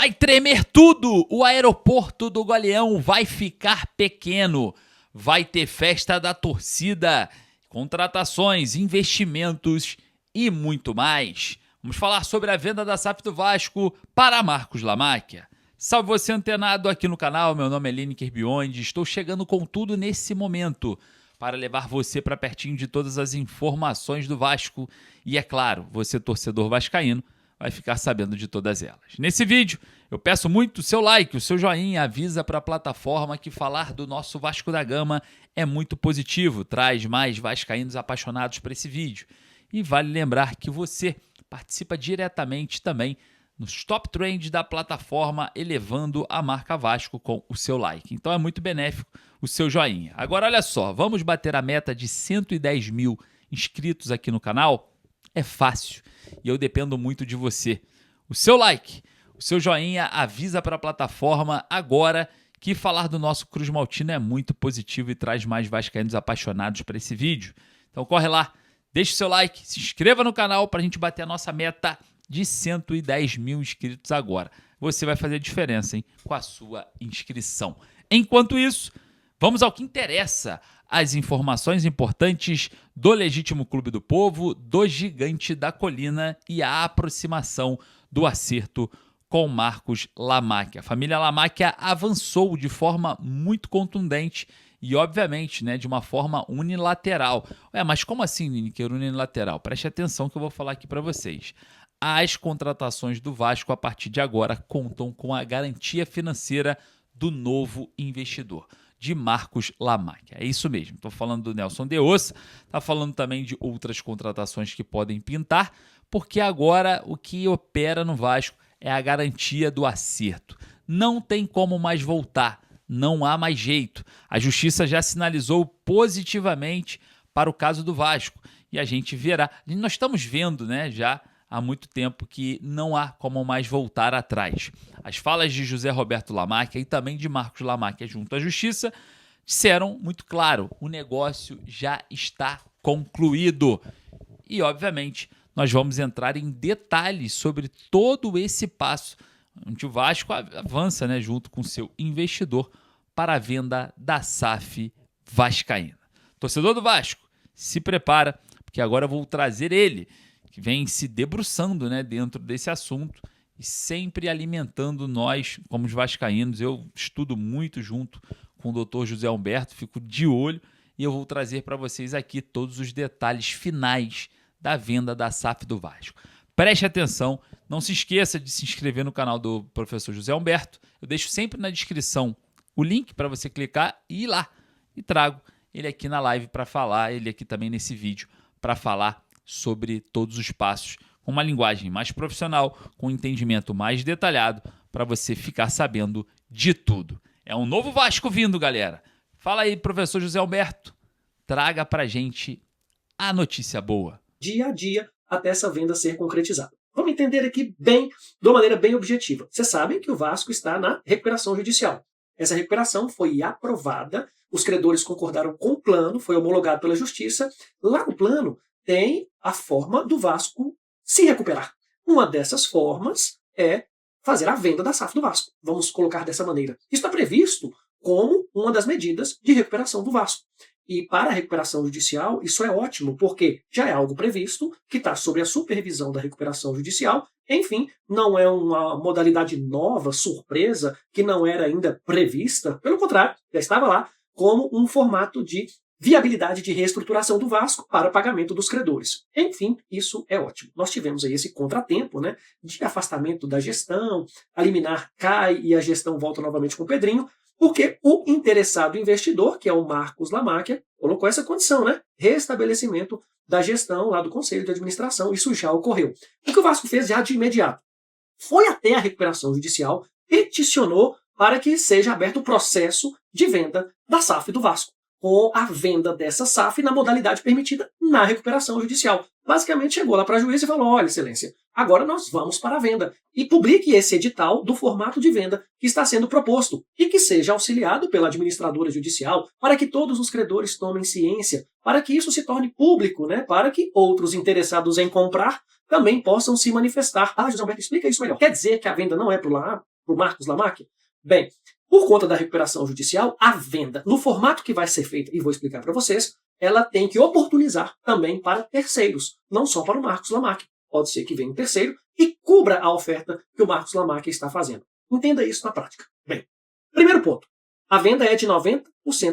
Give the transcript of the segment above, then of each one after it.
Vai tremer tudo! O aeroporto do Galeão vai ficar pequeno. Vai ter festa da torcida, contratações, investimentos e muito mais. Vamos falar sobre a venda da SAF do Vasco para Marcos Lamáquia. Salve você antenado aqui no canal, meu nome é Lineker Biondi, estou chegando com tudo nesse momento para levar você para pertinho de todas as informações do Vasco e, é claro, você torcedor vascaíno vai ficar sabendo de todas elas. Nesse vídeo, eu peço muito o seu like, o seu joinha, avisa para a plataforma que falar do nosso Vasco da Gama é muito positivo, traz mais vascaínos apaixonados para esse vídeo. E vale lembrar que você participa diretamente também nos top trends da plataforma, elevando a marca Vasco com o seu like. Então é muito benéfico o seu joinha. Agora olha só, vamos bater a meta de 110 mil inscritos aqui no canal? É fácil e eu dependo muito de você. O seu like, o seu joinha avisa para a plataforma agora que falar do nosso Cruz Maltino é muito positivo e traz mais vascaínos apaixonados para esse vídeo. Então corre lá, deixa o seu like, se inscreva no canal para a gente bater a nossa meta de 110 mil inscritos agora. Você vai fazer a diferença, hein, com a sua inscrição. Enquanto isso, vamos ao que interessa. As informações importantes do Legítimo Clube do Povo, do Gigante da Colina e a aproximação do acerto com Marcos Lamáquia. A família Lamáquia avançou de forma muito contundente e, obviamente, né, de uma forma unilateral. Mas como assim, Lineker, unilateral? Preste atenção que eu vou falar aqui para vocês. As contratações do Vasco, a partir de agora, contam com a garantia financeira do novo investidor, de Marcos Lamáquia. É isso mesmo, estou falando do Nelson de Ossa, está falando também de outras contratações que podem pintar, porque agora o que opera no Vasco é a garantia do acerto. Não tem como mais voltar, não há mais jeito. A Justiça já sinalizou positivamente para o caso do Vasco e a gente verá. Nós estamos vendo, né, já há muito tempo que não há como mais voltar atrás. As falas de José Roberto Lamáquia e também de Marcos Lamáquia junto à Justiça disseram muito claro, o negócio já está concluído. E, obviamente, nós vamos entrar em detalhes sobre todo esse passo, onde o Vasco avança, né, junto com seu investidor para a venda da SAF vascaína. Torcedor do Vasco, se prepara, porque agora eu vou trazer ele, que vem se debruçando, né, dentro desse assunto e sempre alimentando nós como os vascaínos. Eu estudo muito junto com o Dr. José Humberto, fico de olho e eu vou trazer para vocês aqui todos os detalhes finais da venda da SAF do Vasco. Preste atenção, não se esqueça de se inscrever no canal do professor José Humberto. Eu deixo sempre na descrição o link para você clicar e ir lá. E trago ele aqui na live para falar, ele aqui também nesse vídeo para falar sobre todos os passos, com uma linguagem mais profissional, com um entendimento mais detalhado, para você ficar sabendo de tudo. É um novo Vasco vindo, galera. Fala aí, professor José Alberto, traga para a gente a notícia boa. Dia a dia, até essa venda ser concretizada. Vamos entender aqui bem, de uma maneira bem objetiva. Vocês sabem que o Vasco está na recuperação judicial. Essa recuperação foi aprovada, os credores concordaram com o plano, foi homologado pela Justiça. Lá no plano tem a forma do Vasco se recuperar. Uma dessas formas é fazer a venda da SAF do Vasco. Vamos colocar dessa maneira. Isso está previsto como uma das medidas de recuperação do Vasco. E para a recuperação judicial, isso é ótimo, porque já é algo previsto, que está sob a supervisão da recuperação judicial. Enfim, não é uma modalidade nova, surpresa, que não era ainda prevista. Pelo contrário, já estava lá como um formato de viabilidade de reestruturação do Vasco para pagamento dos credores. Enfim, isso é ótimo. Nós tivemos aí esse contratempo, né, de afastamento da gestão, a liminar cai e a gestão volta novamente com o Pedrinho, porque o interessado investidor, que é o Marcos Lamáquia, colocou essa condição, né? Restabelecimento da gestão lá do Conselho de Administração. Isso já ocorreu. O que o Vasco fez já de imediato? Foi até a recuperação judicial, peticionou para que seja aberto o processo de venda da SAF do Vasco, com a venda dessa SAF na modalidade permitida na recuperação judicial. Basicamente chegou lá para a juíza e falou, olha, excelência, agora nós vamos para a venda. E publique esse edital do formato de venda que está sendo proposto e que seja auxiliado pela administradora judicial para que todos os credores tomem ciência, para que isso se torne público, né? Para que outros interessados em comprar também possam se manifestar. Ah, José Alberto, explica isso melhor. Quer dizer que a venda não é para lá? para o Marcos Lamáquia? Bem, por conta da recuperação judicial, a venda, no formato que vai ser feita, e vou explicar para vocês, ela tem que oportunizar também para terceiros, não só para o Marcos Lamáquia. Pode ser que venha um terceiro e cubra a oferta que o Marcos Lamáquia está fazendo. Entenda isso na prática. Bem, primeiro ponto. A venda é de 90%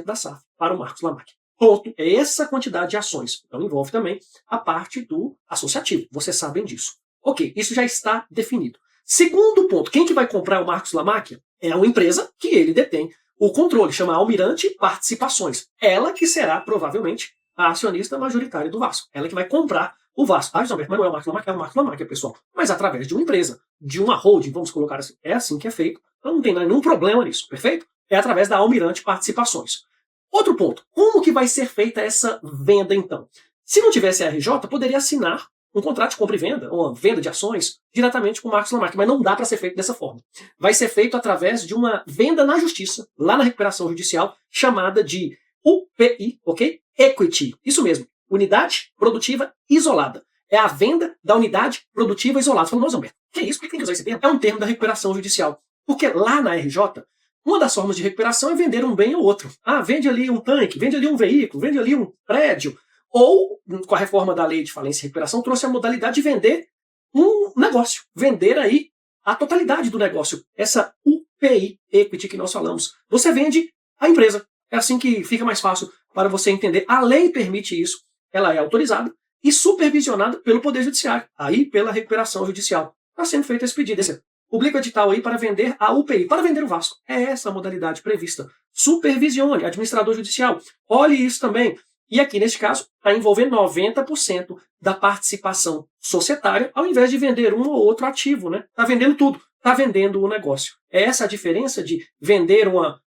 da SAF para o Marcos Lamáquia. Ponto. É essa quantidade de ações. Então envolve também a parte do associativo. Vocês sabem disso. Ok, isso já está definido. Segundo ponto, quem que vai comprar o Marcos Lamáquia? É uma empresa que ele detém o controle, chama Almirante Participações. Ela que será, provavelmente, a acionista majoritária do Vasco. Ela que vai comprar o Vasco. Ah, Gilberto, mas não é o Marcos Lamáquia, é o Marcos Lamáquia, pessoal. Mas através de uma empresa, de uma holding, vamos colocar assim. É assim que é feito. Então não tem nenhum problema nisso, perfeito? É através da Almirante Participações. Outro ponto, como que vai ser feita essa venda então? Se não tivesse a RJ, poderia assinar um contrato de compra e venda, ou uma venda de ações, diretamente com o Marcos Lamáquia, mas não dá para ser feito dessa forma. Vai ser feito através de uma venda na justiça, lá na recuperação judicial, chamada de UPI, ok? Equity. Isso mesmo, Unidade Produtiva Isolada. É a venda da unidade produtiva isolada. Você fala, nossa, Humberto, que é isso? Por que tem que usar esse termo? É um termo da recuperação judicial. Porque lá na RJ, uma das formas de recuperação é vender um bem ou outro. Ah, vende ali um tanque, vende ali um veículo, vende ali um prédio. Ou, com a reforma da lei de falência e recuperação, trouxe a modalidade de vender um negócio. Vender aí a totalidade do negócio. Essa UPI, Equity, que nós falamos. Você vende a empresa. É assim que fica mais fácil para você entender. A lei permite isso. Ela é autorizada e supervisionada pelo Poder Judiciário. Aí, pela recuperação judicial. Está sendo feito esse pedido. Publica o edital aí para vender a UPI, para vender o Vasco. É essa a modalidade prevista. Supervisione, administrador judicial. Olhe isso também. E aqui, neste caso, está envolvendo 90% da participação societária, ao invés de vender um ou outro ativo, né? Está vendendo tudo. Está vendendo o negócio. É essa a diferença de vender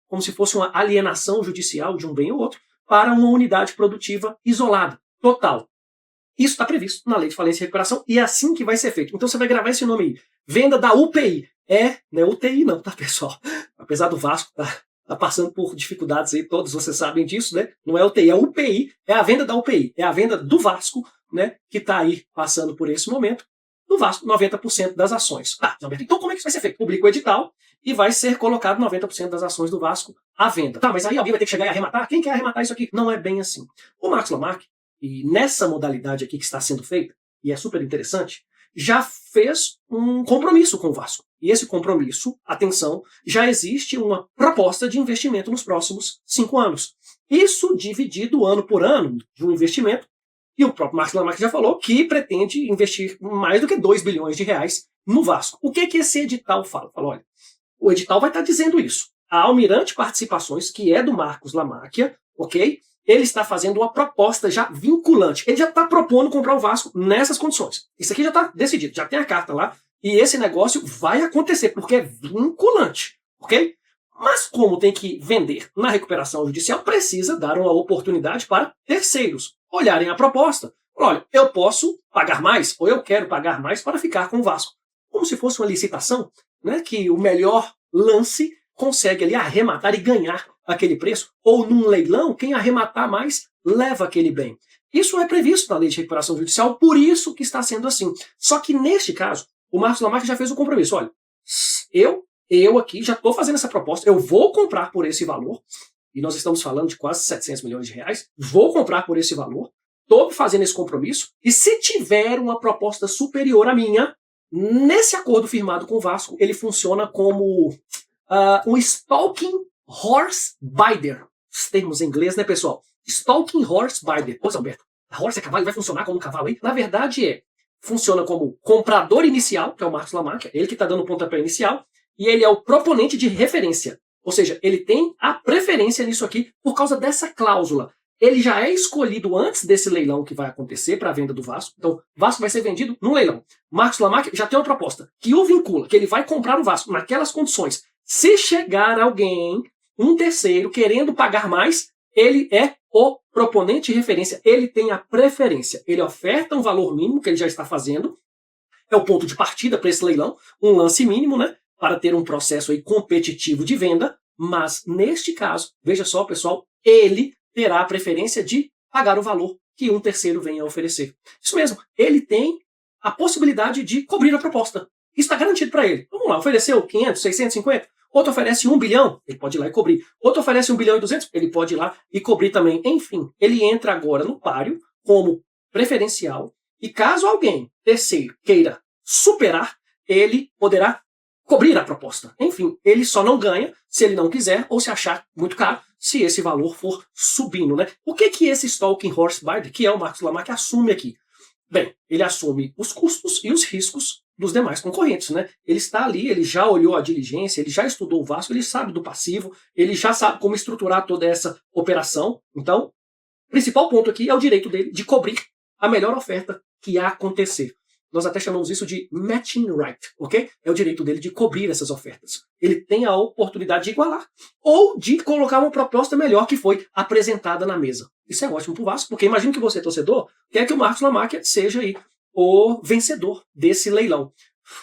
como se fosse uma alienação judicial de um bem ou outro, para uma unidade produtiva isolada, total. Isso está previsto na Lei de Falência e Recuperação e é assim que vai ser feito. Então você vai gravar esse nome aí. Venda da UPI. Não é UTI não, tá, pessoal? Apesar do Vasco tá passando por dificuldades aí, todos vocês sabem disso, né? Não é UTI, é UPI, é a venda da UPI, é a venda do Vasco, né? Que está aí passando por esse momento. Do Vasco, 90% das ações. Tá, então como é que isso vai ser feito? Publica o edital e vai ser colocado 90% das ações do Vasco à venda. Tá, mas aí alguém vai ter que chegar e arrematar? Quem quer arrematar isso aqui? Não é bem assim. O Marcos Lamáquia, e nessa modalidade aqui que está sendo feita, e é super interessante, já fez um compromisso com o Vasco. E esse compromisso, atenção, já existe uma proposta de investimento nos próximos 5 anos. Isso dividido ano por ano de um investimento, e o próprio Marcos Lamáquia já falou que pretende investir mais do que 2 bilhões de reais no Vasco. O que esse edital fala? Fala, olha, o edital vai estar dizendo isso. A Almirante Participações, que é do Marcos Lamáquia, ok? Ele está fazendo uma proposta já vinculante. Ele já está propondo comprar o Vasco nessas condições. Isso aqui já está decidido, já tem a carta lá. E esse negócio vai acontecer, porque é vinculante, ok? Mas como tem que vender na recuperação judicial, precisa dar uma oportunidade para terceiros olharem a proposta. Olha, eu posso pagar mais, ou eu quero pagar mais para ficar com o Vasco. Como se fosse uma licitação, né, que o melhor lance consegue ali arrematar e ganhar aquele preço, ou num leilão, quem arrematar mais leva aquele bem. Isso é previsto na Lei de Recuperação Judicial, por isso que está sendo assim. Só que neste caso, o Marcos Lamáquia já fez o compromisso. Olha, eu aqui já estou fazendo essa proposta, eu vou comprar por esse valor, e nós estamos falando de quase 700 milhões de reais, vou comprar por esse valor, estou fazendo esse compromisso, e se tiver uma proposta superior à minha, nesse acordo firmado com o Vasco, ele funciona como um stalking horse bidder. Os termos em inglês, né, pessoal? Stalking horse bidder. Ô, Alberto, a horse é cavalo, vai funcionar como um cavalo aí? Na verdade, funciona como comprador inicial, que é o Marcos Lamáquia, ele que está dando o pontapé inicial, e ele é o proponente de referência. Ou seja, ele tem a preferência nisso aqui por causa dessa cláusula. Ele já é escolhido antes desse leilão que vai acontecer para a venda do Vasco. Então, o Vasco vai ser vendido num leilão. Marcos Lamáquia já tem uma proposta que o vincula, que ele vai comprar o Vasco naquelas condições. Se chegar alguém, um terceiro, querendo pagar mais, ele é o proponente de referência. Ele tem a preferência. Ele oferta um valor mínimo que ele já está fazendo. É o ponto de partida para esse leilão. Um lance mínimo, né? Para ter um processo aí competitivo de venda. Mas, neste caso, veja só, pessoal, ele terá a preferência de pagar o valor que um terceiro venha a oferecer. Isso mesmo, ele tem a possibilidade de cobrir a proposta. Isso está garantido para ele. Vamos lá, ofereceu 500, 650, outro oferece 1 bilhão, ele pode ir lá e cobrir. Outro oferece 1 bilhão e 200, ele pode ir lá e cobrir também. Enfim, ele entra agora no páreo como preferencial e caso alguém terceiro queira superar, ele poderá cobrir a proposta. Enfim, ele só não ganha se ele não quiser ou se achar muito caro, se esse valor for subindo, né? O que esse Stalking Horse Buyer, que é o Marcos Lamarck, assume aqui? Bem, ele assume os custos e os riscos dos demais concorrentes, né? Ele está ali, ele já olhou a diligência, ele já estudou o Vasco, ele sabe do passivo, ele já sabe como estruturar toda essa operação. Então, o principal ponto aqui é o direito dele de cobrir a melhor oferta que acontecer. Nós até chamamos isso de matching right, ok? É o direito dele de cobrir essas ofertas. Ele tem a oportunidade de igualar ou de colocar uma proposta melhor que foi apresentada na mesa. Isso é ótimo para o Vasco, porque imagino que você, torcedor, quer que o Marcos Lamarck seja aí o vencedor desse leilão.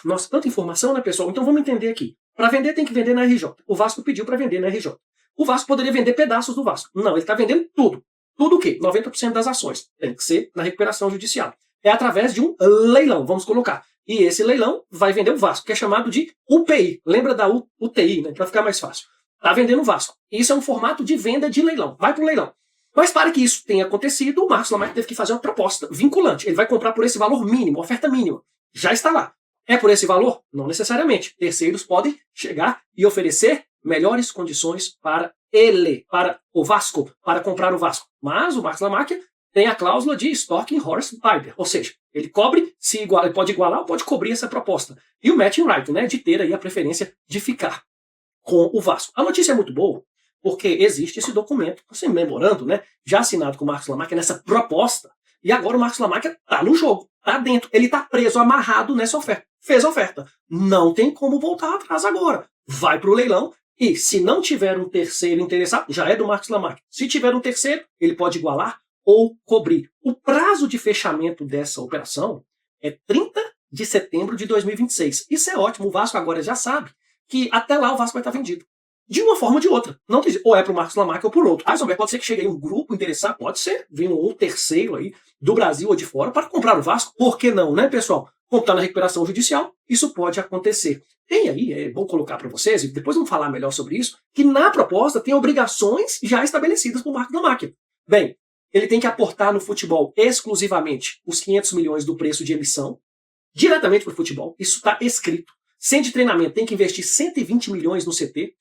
Nossa, tanta informação, né, pessoal? Então vamos entender aqui. Para vender tem que vender na RJ. O Vasco pediu para vender na RJ. O Vasco poderia vender pedaços do Vasco. Não, ele está vendendo tudo. Tudo o quê? 90% das ações. Tem que ser na recuperação judicial. É através de um leilão, vamos colocar. E esse leilão vai vender o Vasco, que é chamado de UPI. Lembra da UTI, né? Para ficar mais fácil. Está vendendo o Vasco. Isso é um formato de venda de leilão. Vai para o leilão. Mas para que isso tenha acontecido, o Marcos Lamarck teve que fazer uma proposta vinculante. Ele vai comprar por esse valor mínimo, oferta mínima. Já está lá. É por esse valor? Não necessariamente. Terceiros podem chegar e oferecer melhores condições para ele, para o Vasco, para comprar o Vasco. Mas o Marcos Lamarck tem a cláusula de Stalking Horse Buyer, ou seja, ele cobre, ele pode igualar ou pode cobrir essa proposta. E o matching right, né, de ter aí a preferência de ficar com o Vasco. A notícia é muito boa, porque existe esse documento, esse memorando, né, já assinado com o Marcos Lamarck nessa proposta, e agora o Marcos Lamarck está no jogo, está dentro, ele está preso, amarrado nessa oferta. Fez a oferta. Não tem como voltar atrás agora. Vai para o leilão, e se não tiver um terceiro interessado, já é do Marcos Lamarck. Se tiver um terceiro, ele pode igualar ou cobrir. O prazo de fechamento dessa operação é 30 de setembro de 2026. Isso é ótimo, o Vasco agora já sabe que até lá o Vasco vai estar vendido. De uma forma ou de outra. Não tem, ou é para o Marcos Lamarck ou por outro. Pode ser que chegue aí um grupo interessado, pode ser, vem um terceiro aí do Brasil ou de fora para comprar o Vasco. Por que não, né, pessoal? Como está na recuperação judicial, isso pode acontecer. Tem aí, é bom colocar para vocês, e depois vamos falar melhor sobre isso, que na proposta tem obrigações já estabelecidas por Marcos Lamarck. Bem, ele tem que aportar no futebol exclusivamente os 500 milhões do preço de emissão, diretamente para o futebol. Isso está escrito. Centro de treinamento tem que investir 120 milhões no CT.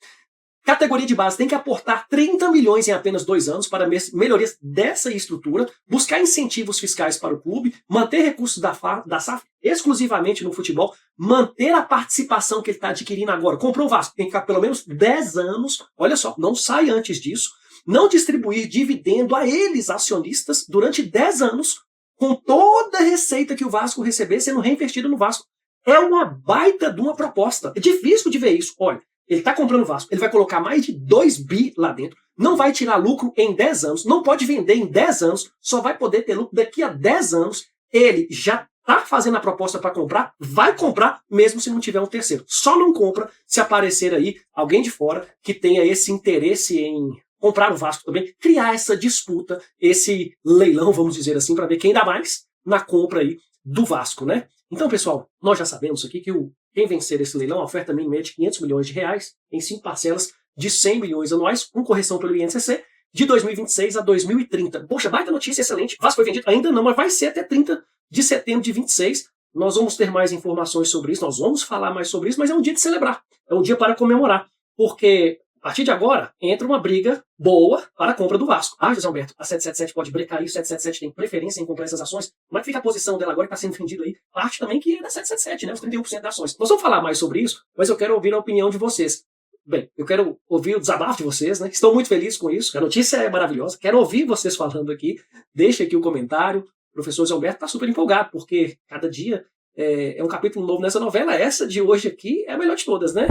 Categoria de base tem que aportar 30 milhões em apenas 2 anos para melhorias dessa estrutura, buscar incentivos fiscais para o clube, manter recursos da SAF exclusivamente no futebol, manter a participação que ele está adquirindo agora. Comprou o Vasco, tem que ficar pelo menos 10 anos, olha só, não sai antes disso, não distribuir dividendo a eles, acionistas, durante 10 anos, com toda a receita que o Vasco receber sendo reinvestida no Vasco. É uma baita de uma proposta. É difícil de ver isso. Olha, ele está comprando o Vasco, ele vai colocar mais de 2 bi lá dentro, não vai tirar lucro em 10 anos, não pode vender em 10 anos, só vai poder ter lucro daqui a 10 anos. Ele já está fazendo a proposta para comprar, vai comprar mesmo se não tiver um terceiro. Só não compra se aparecer aí alguém de fora que tenha esse interesse em comprar o Vasco também, criar essa disputa, esse leilão, vamos dizer assim, para ver quem dá mais na compra aí do Vasco, né? Então, pessoal, nós já sabemos aqui que quem vencer esse leilão, a oferta mínima é de 500 milhões de reais em 5 parcelas de 100 milhões anuais, com correção pelo INCC, de 2026 a 2030. Poxa, baita notícia, excelente. Vasco foi vendido? Ainda não, mas vai ser até 30 de setembro de 26. Nós vamos ter mais informações sobre isso, nós vamos falar mais sobre isso, mas é um dia de celebrar, é um dia para comemorar, porque a partir de agora, entra uma briga boa para a compra do Vasco. Ah, José Alberto, a 777 pode brecar isso, a 777 tem preferência em comprar essas ações. Como é que fica a posição dela agora que está sendo vendido aí? Parte também que é da 777, né? Os 31% das ações. Nós vamos falar mais sobre isso, mas eu quero ouvir a opinião de vocês. Bem, eu quero ouvir o desabafo de vocês, né? Estou muito feliz com isso. A notícia é maravilhosa. Quero ouvir vocês falando aqui. Deixa aqui o comentário. O professor José Alberto está super empolgado, porque cada dia é um capítulo novo nessa novela. Essa de hoje aqui é a melhor de todas, né?